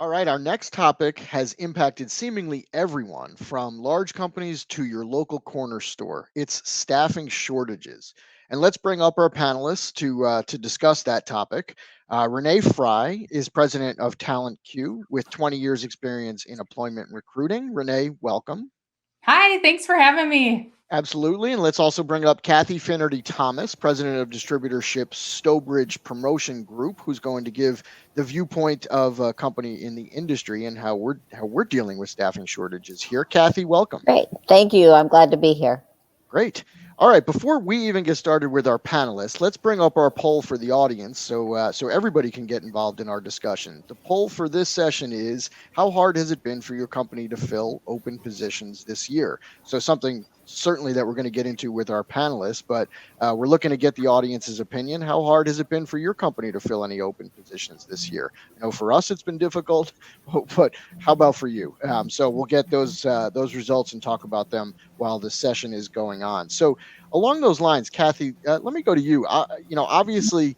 All right, our next topic has impacted seemingly everyone from large companies to your local corner store. It's staffing shortages. And let's bring up our panelists to discuss that topic. Renee Fry is president of Talent Q with 20 years experience in employment recruiting. Renee, welcome. Hi, thanks for having me. Absolutely. And let's also bring up Kathy Finnerty Thomas, president of distributorship Stowbridge Promotion Group, who's going to give the viewpoint of a company in the industry and how we're dealing with staffing shortages here. Kathy, welcome. Great. Thank you. I'm glad to be here. Great. All right. Before we even get started with our panelists, let's bring up our poll for the audience so everybody can get involved in our discussion. The poll for this session is: how hard has it been for your company to fill open positions this year? So something certainly that we're going to get into with our panelists, but we're looking to get the audience's opinion. How hard has it been for your company to fill any open positions this year? I know for us it's been difficult, but how about for you? So we'll get those results and talk about them while the session is going on. So along those lines, Kathy, let me go to you. Obviously,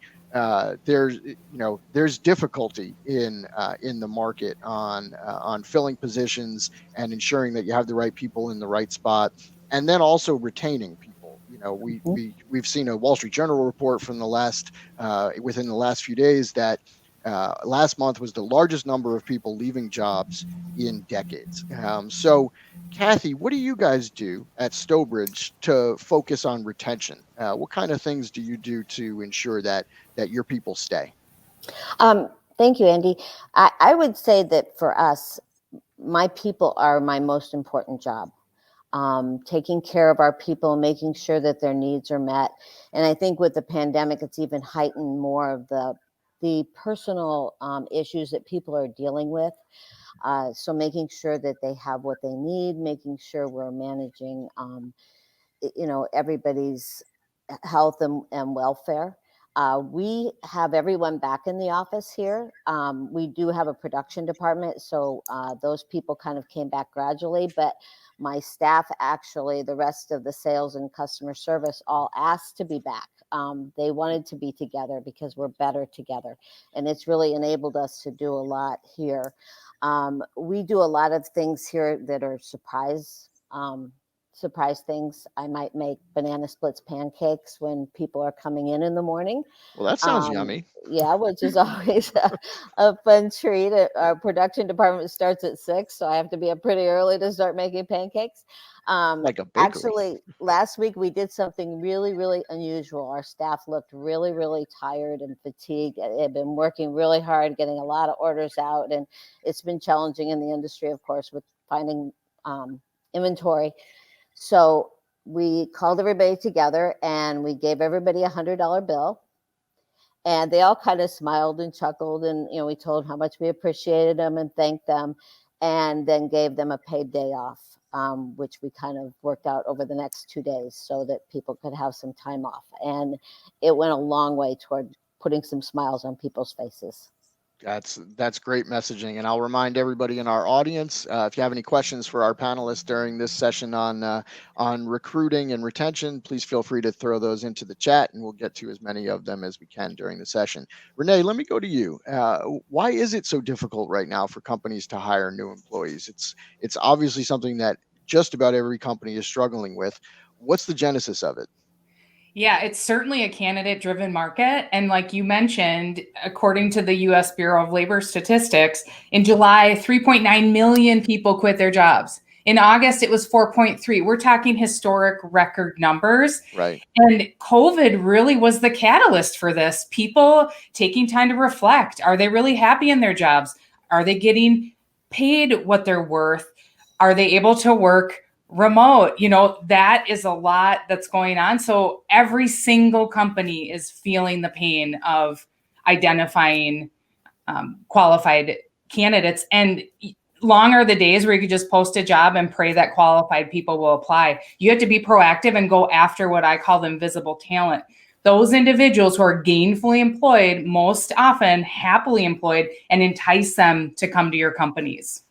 there's difficulty in the market on filling positions and ensuring that you have the right people in the right spot, and then also retaining people. We've seen a Wall Street Journal report from the last within the last few days that last month was the largest number of people leaving jobs in decades. So, Kathy, what do you guys do at Stowbridge to focus on retention? What kind of things do you do to ensure that your people stay? Thank you, Andy. I would say that for us, my people are my most important job. Taking care of our people, making sure that their needs are met. And I think with the pandemic, it's even heightened more of the personal issues that people are dealing with. So making sure that they have what they need, making sure we're managing, everybody's health and welfare. We have everyone back in the office here. We do have a production department, so those people kind of came back gradually, but my staff, actually, the rest of the sales and customer service all asked to be back. They wanted to be together because we're better together, and it's really enabled us to do a lot here. We do a lot of things here that are surprise things. I might make banana splits pancakes when people are coming in the morning. Well, that sounds Um, yummy. yeah, which is always a fun treat. Our production department starts at 6, so I have to be up pretty early to start making pancakes. Like a bakery. Actually, last week we did something really, really unusual. Our staff looked really, really tired and fatigued. They had been working really hard, getting a lot of orders out, and it's been challenging in the industry, of course, with finding inventory. So we called everybody together and we gave everybody $100 bill, and they all kind of smiled and chuckled, and we told them how much we appreciated them and thanked them, and then gave them a paid day off, which we kind of worked out over the next 2 days so that people could have some time off, and it went a long way toward putting some smiles on people's faces. That's great messaging, and I'll remind everybody in our audience, if you have any questions for our panelists during this session on recruiting and retention, please feel free to throw those into the chat, and we'll get to as many of them as we can during the session. Renee, let me go to you. Why is it so difficult right now for companies to hire new employees? It's obviously something that just about every company is struggling with. What's the genesis of it? Yeah, it's certainly a candidate driven market. And like you mentioned, according to the US Bureau of Labor Statistics, in July, 3.9 million people quit their jobs. In August, it was 4.3. We're talking historic record numbers. Right. And COVID really was the catalyst for this. People taking time to reflect. Are they really happy in their jobs? Are they getting paid what they're worth? Are they able to work remote? That is a lot that's going on. So every single company is feeling the pain of identifying qualified candidates. And long are the days where you could just post a job and pray that qualified people will apply. You have to be proactive and go after what I call the invisible talent. Those individuals who are gainfully employed, most often happily employed, and entice them to come to your companies.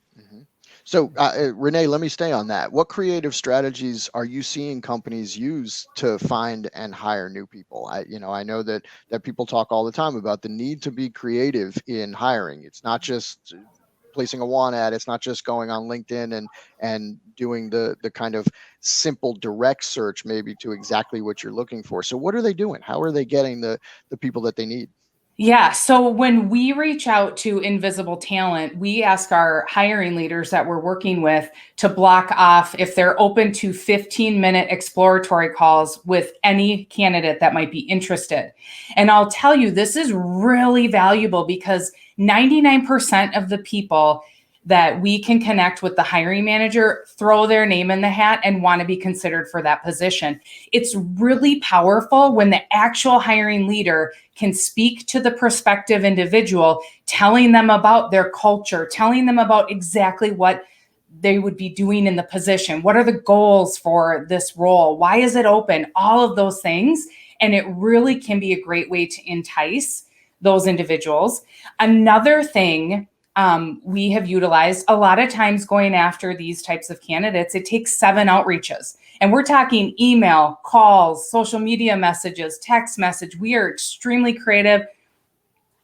So, Renee, let me stay on that. What creative strategies are you seeing companies use to find and hire new people? I know that people talk all the time about the need to be creative in hiring. It's not just placing a want ad. It's not just going on LinkedIn and doing the kind of simple direct search maybe to exactly what you're looking for. So what are they doing? How are they getting the people that they need? Yeah. So when we reach out to invisible talent, we ask our hiring leaders that we're working with to block off if they're open to 15-minute exploratory calls with any candidate that might be interested. And I'll tell you, this is really valuable because 99% of the people that we can connect with the hiring manager throw their name in the hat and want to be considered for that position. It's really powerful when the actual hiring leader can speak to the prospective individual, telling them about their culture, telling them about exactly what they would be doing in the position. What are the goals for this role? Why is it open? All of those things. And it really can be a great way to entice those individuals. Another thing we have utilized a lot of times going after these types of candidates, it takes 7 outreaches. And we're talking email, calls, social media messages, text message. We are extremely creative.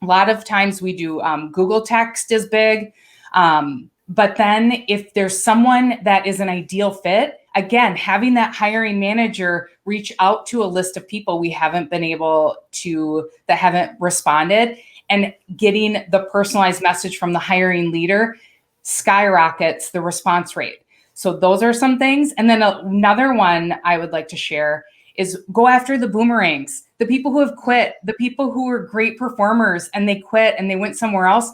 A lot of times we do Google text is big. But then if there's someone that is an ideal fit, again, having that hiring manager reach out to a list of people we haven't been able to, that haven't responded, and getting the personalized message from the hiring leader skyrockets the response rate. So those are some things. And then another one I would like to share is go after the boomerangs, the people who have quit, the people who were great performers and they quit and they went somewhere else.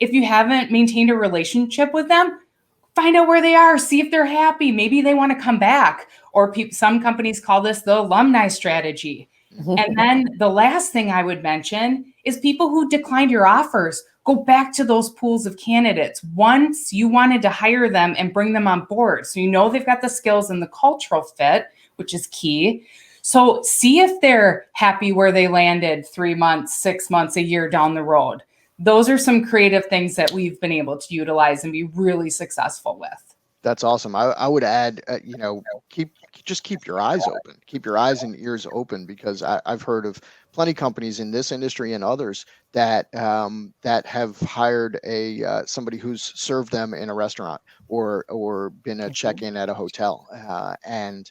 If you haven't maintained a relationship with them, find out where they are, see if they're happy. Maybe they want to come back. Or some companies call this the alumni strategy. And then the last thing I would mention is people who declined your offers. Go back to those pools of candidates once you wanted to hire them and bring them on board. So you know they've got the skills and the cultural fit, which is key. So see if they're happy where they landed 3 months, 6 months, a year down the road. Those are some creative things that we've been able to utilize and be really successful with. That's awesome. I would add, keep your eyes open, keep your eyes and ears open, because I've heard of plenty of companies in this industry and others that have hired somebody who's served them in a restaurant or been a check-in at a hotel, and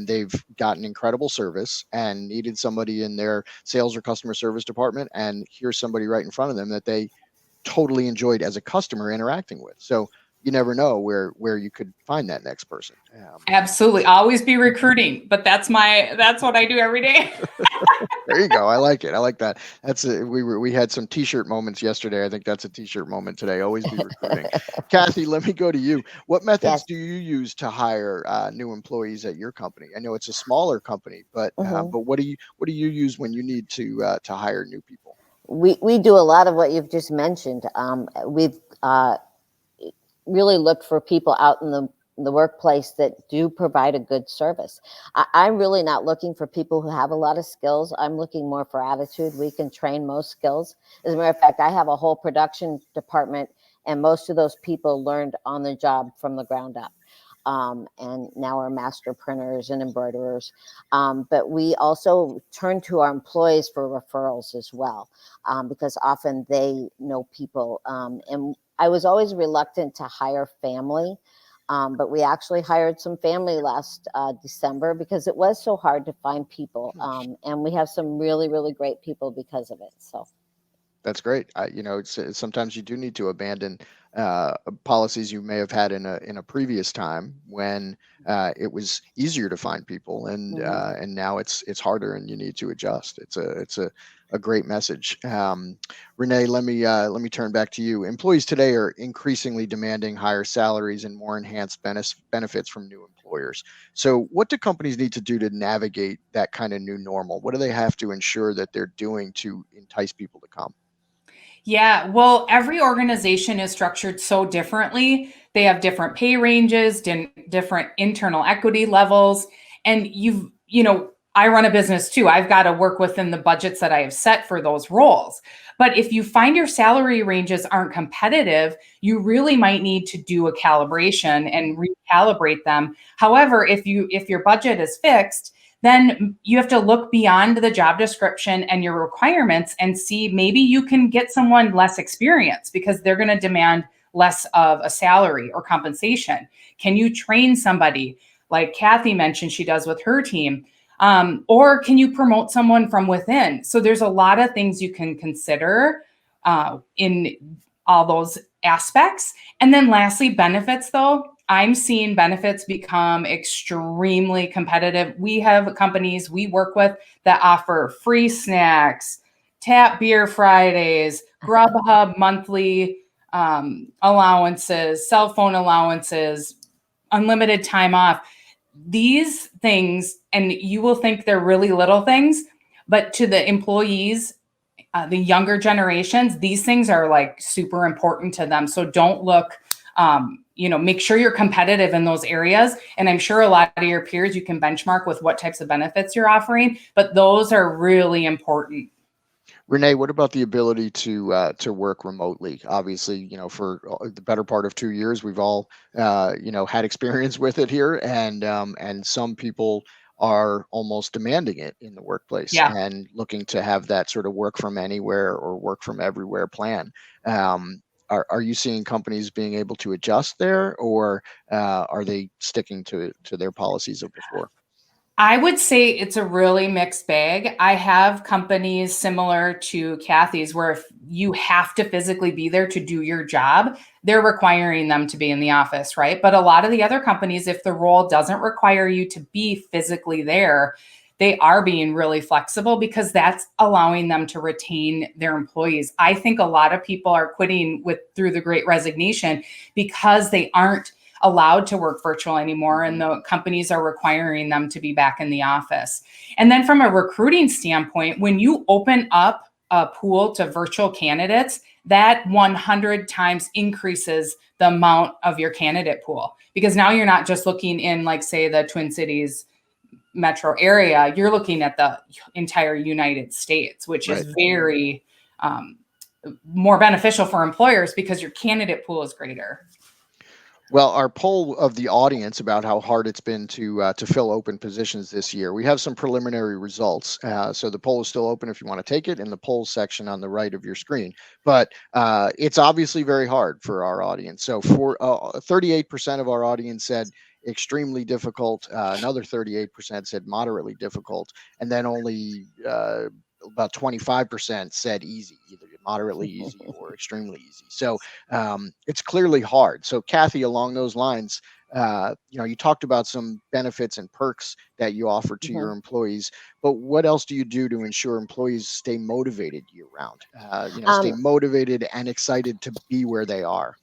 they've gotten incredible service and needed somebody in their sales or customer service department, and here's somebody right in front of them that they totally enjoyed as a customer interacting with. So you never know where you could find that next person. Absolutely. Always be recruiting, but that's what I do every day. There you go. I like it. I like that. We had some t-shirt moments yesterday. I think that's a t-shirt moment today. Always be recruiting. Kathy, let me go to you. What methods do you use to hire new employees at your company? I know it's a smaller company, but what do you use when you need to hire new people? We do a lot of what you've just mentioned. We've really look for people out in the workplace that do provide a good service. I'm really not looking for people who have a lot of skills. I'm looking more for attitude. We can train most skills. As a matter of fact, I have a whole production department, and most of those people learned on the job from the ground up. And now are master printers and embroiderers. But we also turn to our employees for referrals as well, because often they know people. And I was always reluctant to hire family, but we actually hired some family last December because it was so hard to find people. And we have some really, really great people because of it. So that's great. Sometimes you do need to abandon policies you may have had in a previous time when it was easier to find people, and now it's harder and you need to adjust. It's a great message. Renee, let me turn back to you. Employees today are increasingly demanding higher salaries and more enhanced benefits from new employers. So what do companies need to do to navigate that kind of new normal? What do they have to ensure that they're doing to entice people to come? Yeah, well, every organization is structured so differently. They have different pay ranges, different internal equity levels. And I run a business too. I've got to work within the budgets that I have set for those roles. But if you find your salary ranges aren't competitive, you really might need to do a calibration and recalibrate them. However, if your budget is fixed, then you have to look beyond the job description and your requirements and see maybe you can get someone less experienced because they're going to demand less of a salary or compensation? Can you train somebody like Kathy mentioned she does with her team? Or can you promote someone from within? So there's a lot of things you can consider in all those aspects. And then lastly, benefits though. I'm seeing benefits become extremely competitive. We have companies we work with that offer free snacks, tap beer Fridays, Grubhub monthly allowances, cell phone allowances, unlimited time off. These things, and you will think they're really little things, but to the employees, the younger generations, these things are like super important to them. So don't look, make sure you're competitive in those areas. And I'm sure a lot of your peers, you can benchmark with what types of benefits you're offering, but those are really important. Renee, what about the ability to work remotely? Obviously, for the better part of 2 years, we've all had experience with it here, and some people are almost demanding it in the workplace Yeah. and looking to have that sort of work from anywhere or work from everywhere plan. Are you seeing companies being able to adjust there, or are they sticking to their policies of before? I would say it's a really mixed bag. I have companies similar to Kathy's where if you have to physically be there to do your job, they're requiring them to be in the office, right? But a lot of the other companies, if the role doesn't require you to be physically there, they are being really flexible because that's allowing them to retain their employees. I think a lot of people are quitting through the Great Resignation because they aren't allowed to work virtual anymore, and the companies are requiring them to be back in the office. And then from a recruiting standpoint, when you open up a pool to virtual candidates, that 100 times increases the amount of your candidate pool, because now you're not just looking in, like, say, the Twin Cities metro area, you're looking at the entire United States, which is very more beneficial for employers because your candidate pool is greater. Well, our poll of the audience about how hard it's been to fill open positions this year, we have some preliminary results. So the poll is still open if you want to take it in the polls section on the right of your screen. But it's obviously very hard for our audience. So for 38% of our audience said extremely difficult. Another 38% said moderately difficult, and then only about 25% said easy, either moderately easy or extremely easy. So it's clearly hard. So Kathy, along those lines, you talked about some benefits and perks that you offer to your employees, but what else do you do to ensure employees stay motivated year round? Stay motivated and excited to be where they are.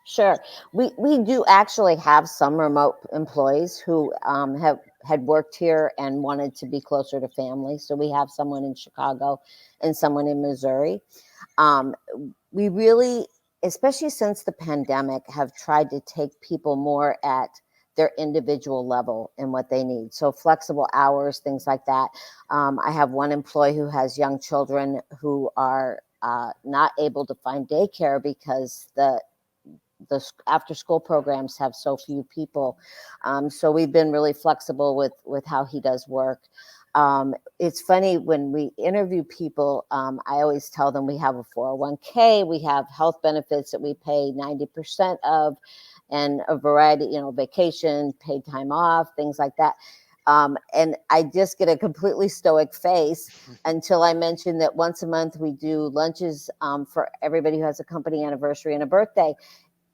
Sure. We do actually have some remote employees who had worked here and wanted to be closer to family. So we have someone in Chicago and someone in Missouri. We really, especially since the pandemic, have tried to take people more at their individual level and what they need. So flexible hours, things like that. I have one employee who has young children who are not able to find daycare because the after school programs have so few people. So we've been really flexible with how he does work. It's funny when we interview people, I always tell them we have a 401k, we have health benefits that we pay 90% of, and a variety, vacation, paid time off, things like that. And I just get a completely stoic face until I mention that once a month we do lunches for everybody who has a company anniversary and a birthday.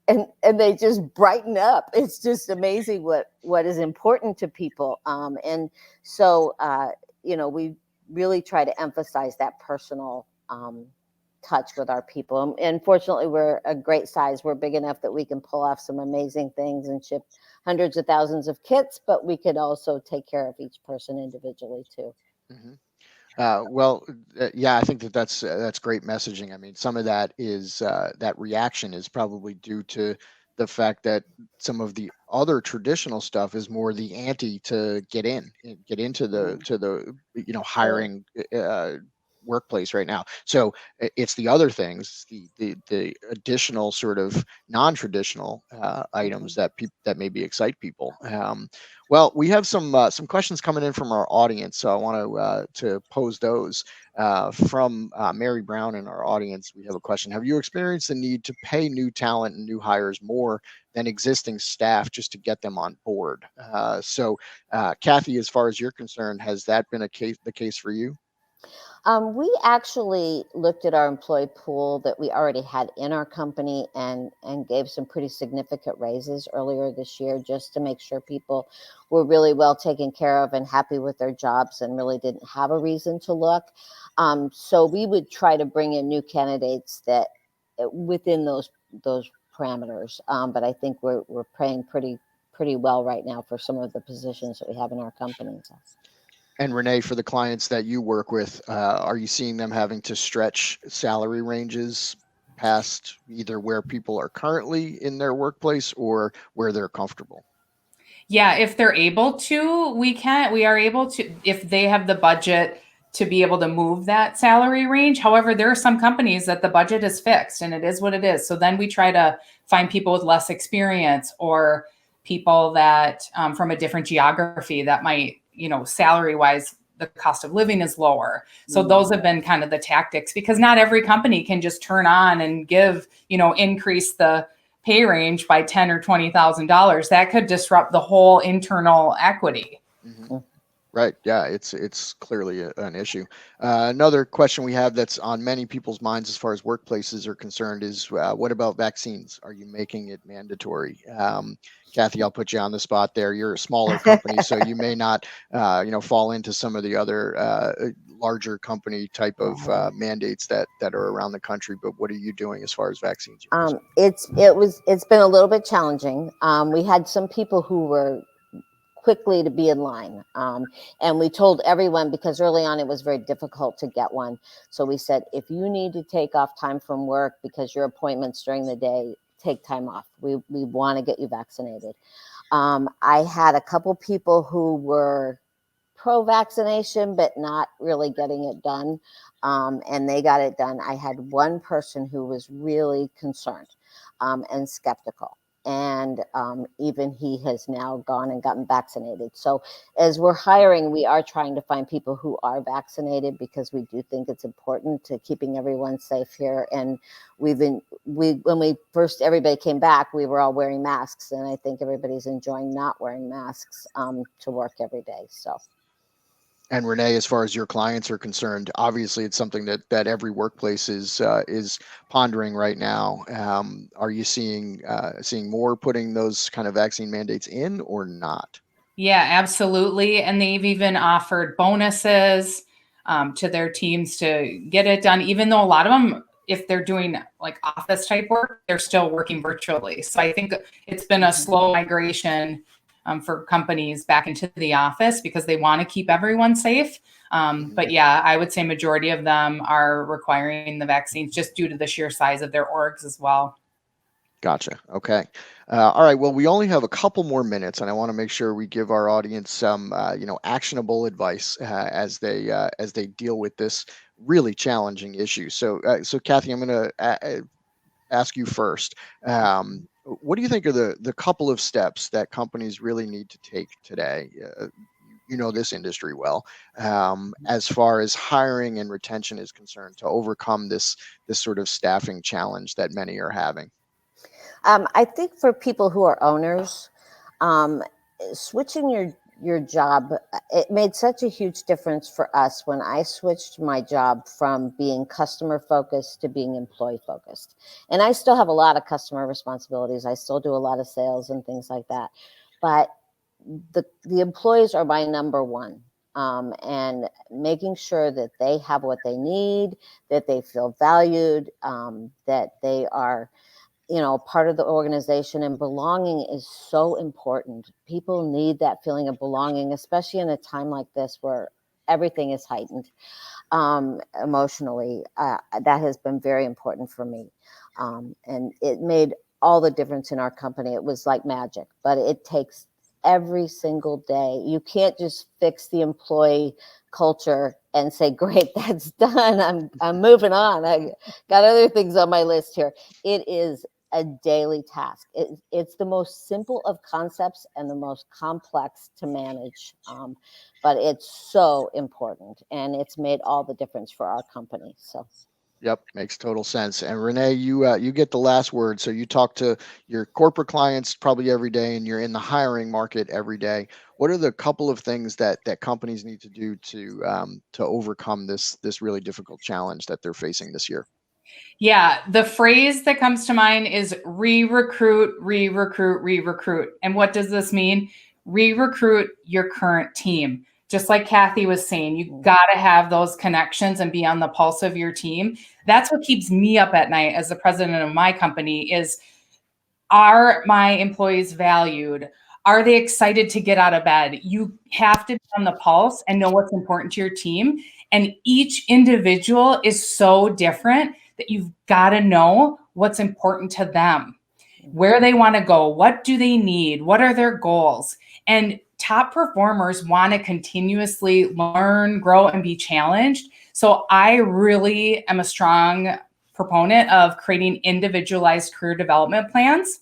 And they just brighten up. It's just amazing what is important to people. And so, we really try to emphasize that personal touch with our people. And fortunately, we're a great size. We're big enough that we can pull off some amazing things and ship hundreds of thousands of kits, but we could also take care of each person individually too. Mm-hmm. I think that's great messaging. I mean, some of that is that reaction is probably due to the fact that some of the other traditional stuff is more the ante to get into the hiring workplace right now. So it's the other things, the additional sort of non-traditional items that maybe excite people. Well, we have some questions coming in from our audience, so I want to pose those. From Mary Brown in our audience, we have a question. Have you experienced the need to pay new talent and new hires more than existing staff just to get them on board? So, Kathy, as far as you're concerned, has that been the case for you? We actually looked at our employee pool that we already had in our company and gave some pretty significant raises earlier this year just to make sure people were really well taken care of and happy with their jobs and really didn't have a reason to look. So we would try to bring in new candidates that within those parameters. But I think we're paying pretty well right now for some of the positions that we have in our company. So. And Renee, for the clients that you work with, are you seeing them having to stretch salary ranges past either where people are currently in their workplace or where they're comfortable? Yeah, if they're able to, we are able to, if they have the budget to be able to move that salary range. However, there are some companies that the budget is fixed and it is what it is. So then we try to find people with less experience or people that from a different geography that might, salary wise, the cost of living is lower. So those have been kind of the tactics, because not every company can just turn on and give, increase the pay range by $10,000 or $20,000. That could disrupt the whole internal equity. Mm-hmm. Right. Yeah, it's clearly an issue. Another question we have that's on many people's minds as far as workplaces are concerned is what about vaccines? Are you making it mandatory? Kathy, I'll put you on the spot there. You're a smaller company, so you may not, fall into some of the other larger company type of mandates that are around the country. But what are you doing as far as vaccines are concerned? It's been a little bit challenging. We had some people who were quickly to be in line. And we told everyone, because early on it was very difficult to get one. So we said, if you need to take off time from work because your appointments during the day, take time off. We want to get you vaccinated. I had a couple people who were pro-vaccination, but not really getting it done. And they got it done. I had one person who was really concerned and skeptical. And even he has now gone and gotten vaccinated. So as we're hiring, we are trying to find people who are vaccinated, because we do think it's important to keeping everyone safe here. And when everybody came back, we were all wearing masks, and I think everybody's enjoying not wearing masks to work every day. So. And Renee, as far as your clients are concerned, obviously it's something that every workplace is pondering right now. Are you seeing more putting those kind of vaccine mandates in or not? Yeah, absolutely. And they've even offered bonuses to their teams to get it done, even though a lot of them, if they're doing like office type work, they're still working virtually. So I think it's been a slow migration for companies back into the office because they want to keep everyone safe. But yeah, I would say majority of them are requiring the vaccines just due to the sheer size of their orgs as well. Gotcha. Okay. All right. Well, we only have a couple more minutes, and I want to make sure we give our audience some, actionable advice as they deal with this really challenging issue. So, Kathy, I'm going to ask you first. What do you think are the couple of steps that companies really need to take today? You know this industry well, as far as hiring and retention is concerned, to overcome this sort of staffing challenge that many are having. I think for people who are owners, switching your job, it made such a huge difference for us when I switched my job from being customer focused to being employee focused. And I still have a lot of customer responsibilities. I still do a lot of sales and things like that. But the employees are my number one. And making sure that they have what they need, that they feel valued, that they are part of the organization, and belonging is so important. People need that feeling of belonging, especially in a time like this where everything is heightened emotionally. That has been very important for me. And it made all the difference in our company. It was like magic, but it takes every single day. You can't just fix the employee culture and say, great, that's done. I'm moving on. I got other things on my list here. It is a daily task. It's the most simple of concepts and the most complex to manage. But it's so important, and it's made all the difference for our company. So. Yep, makes total sense. And Renee, you get the last word. So you talk to your corporate clients probably every day, and you're in the hiring market every day. What are the couple of things that companies need to do to overcome this really difficult challenge that they're facing this year? Yeah, the phrase that comes to mind is re-recruit, re-recruit, re-recruit. And what does this mean? Re-recruit your current team. Just like Kathy was saying, you got to have those connections and be on the pulse of your team. That's what keeps me up at night as the president of my company is, are my employees valued? Are they excited to get out of bed? You have to be on the pulse and know what's important to your team. And each individual is so different that you've got to know what's important to them, where they want to go, what do they need, what are their goals. And top performers want to continuously learn, grow, and be challenged. So I really am a strong proponent of creating individualized career development plans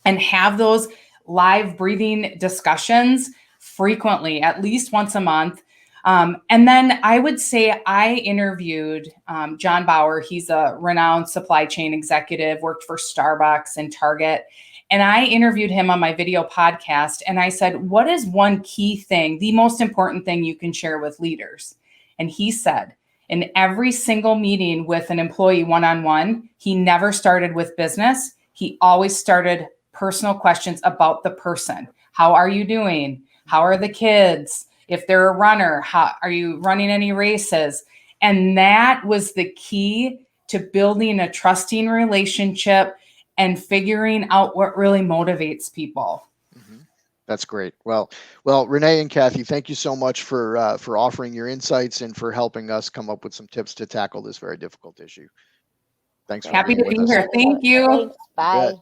and have those live breathing discussions frequently, at least once a month. And then I would say I interviewed John Bauer. He's a renowned supply chain executive, worked for Starbucks and Target. And I interviewed him on my video podcast. And I said, what is one key thing, the most important thing you can share with leaders? And he said, in every single meeting with an employee one-on-one, he never started with business. He always started personal questions about the person. How are you doing? How are the kids? If they're a runner, how are you running any races? And that was the key to building a trusting relationship and figuring out what really motivates people. Mm-hmm. That's great. Well, Renee and Kathy, thank you so much for offering your insights and for helping us come up with some tips to tackle this very difficult issue. Thanks. Happy to be here. Thank you. Thanks. Bye.